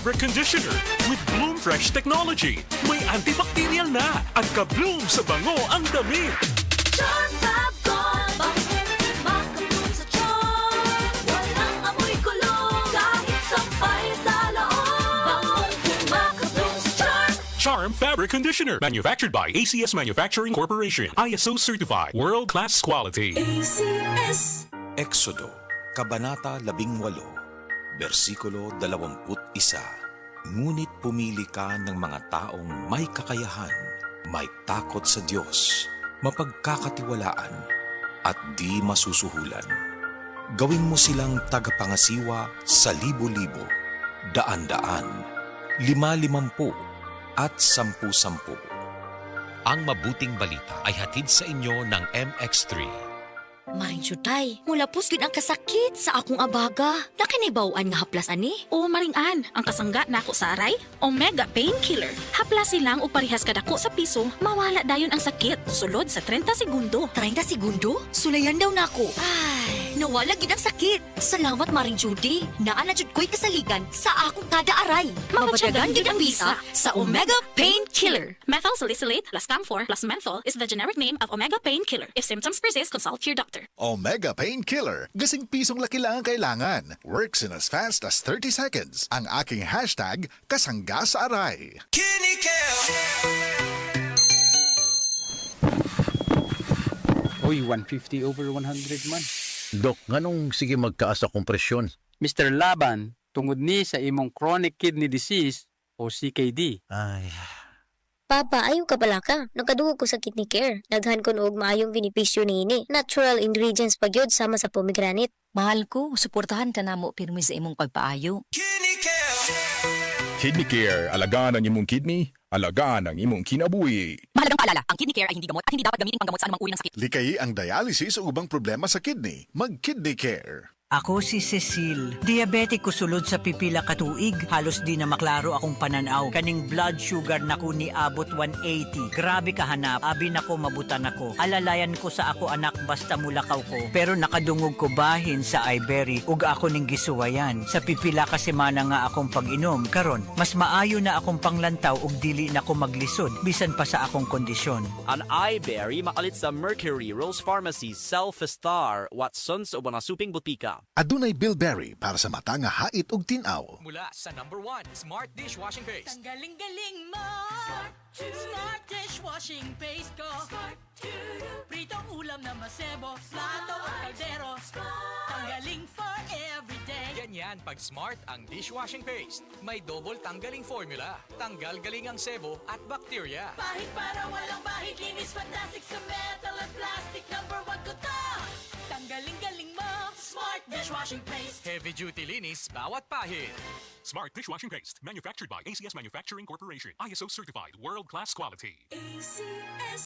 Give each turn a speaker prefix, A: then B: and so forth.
A: Fabric Conditioner with Bloom Fresh Technology. May antibacterial na at ka-bloom sa bango ang damit.
B: Charm Fab Gold, bakit makabloom sa charm? Walang amoy kulong, kahit sampay sa loob. Bangong makabloom sa charm.
A: Charm Fabric Conditioner. Manufactured by ACS Manufacturing Corporation. ISO certified. World-class quality.
B: ACS.
C: Exodo, Kabanata 18, versikulo 21. Ngunit pumili ka ng mga taong may kakayahan, may takot sa Diyos, mapagkakatiwalaan, at di masusuhulan. Gawin mo silang tagapangasiwa sa libo-libo, daan-daan, 50-50, at 10-10.
D: Ang mabuting balita ay hatid sa inyo ng MX3.
E: Maring Jutay, mula pusgid ang kasakit sa akong abaga. Nakinibawaan nga haplas ani?
F: O maringan, ang kasangga nako sa aray, Omega Painkiller. Haplas silang o parihas kadako sa piso, mawala dayon ang sakit sulod sa 30 segundo.
E: 30 segundo? Sulayan daw nako. Ay, nawala gid ang sakit. Salamat Maring Judy. Naa na jud ko'y kasaligan sa akong kada aray.
F: Mapatyagan gid ang bisa
E: sa Omega Painkiller.
F: Methyl salicylate plus camphor plus menthol is the generic name of Omega Painkiller. If symptoms persist, consult your doctor.
G: Omega Painkiller. Gasing pisong laki lang ang kailangan. Works in as fast as 30 seconds. Ang aking hashtag, kasangga sa aray.
H: Uy, 150 over 100 man.
I: Dok, nganong sige magkaas akong presyon?
H: Mr. Laban, tungod ni sa imong chronic kidney disease o CKD.
I: Ay,
J: Papa, ayaw ka pala ka. Nagkadungog ko sa kidney care. Daghan ko og maayong benepisyo niini. Natural ingredients pa gyud sama sa pomegranate.
E: Mahal ko, suportahan ka namo pirmi sa imong pagpaayo.
K: Kidney Care, alagaan ang imong kidney, alagaan ang imong kinabuhi.
F: Mahalagang paalala, ang kidney care ay hindi gamot at hindi dapat gamitin panggamot sa anumang uri ng sakit.
G: Likayi ang dialysis o ubang problema sa kidney. Mag-Kidney Care.
L: Ako si Cecil. Diabetic ko sulod sa pipila katuig. Halos di na maklaro akong pananaw. Kaning blood sugar nako ni abot 180. Grabe kahanap. Abi nako mabutan ako. Alalayan ko sa ako anak basta mulakaw ko. Pero nakadungog ko bahin sa Ibery ug ako ning gisuwayan. Sa pipila ka semana nga akong pag-inom. Karon, mas maayo na akong panglantaw ug dili na ko maglisod bisan pa sa akong kondisyon.
M: Ang Ibery makalit sa Mercury, Rose Pharmacy, Self-Star, Watsons o mga suping butika.
G: Adunay Bilberry para sa mata nga hait ug tin-aw.
D: Mula sa #1 Smart Dishwashing Paste.
B: Galing-galing mo. Smart dishwashing paste ko. Pritong ulam na masebo. Plato o kaldero. Tanggaling for everyday.
D: Ganyan pag Smart ang dishwashing paste. May double tanggaling formula. Tanggal galing ang sebo at bakterya.
B: Bahid para walang bahid. Linis fantastic sa metal at plastic. #1 ko to. Tanggaling-galing mo. Smart dishwashing paste.
D: Heavy duty linis bawat pahid.
A: Smart Dishwashing Paste. Manufactured by ACS Manufacturing Corporation. ISO certified. World-class quality.
B: ACS.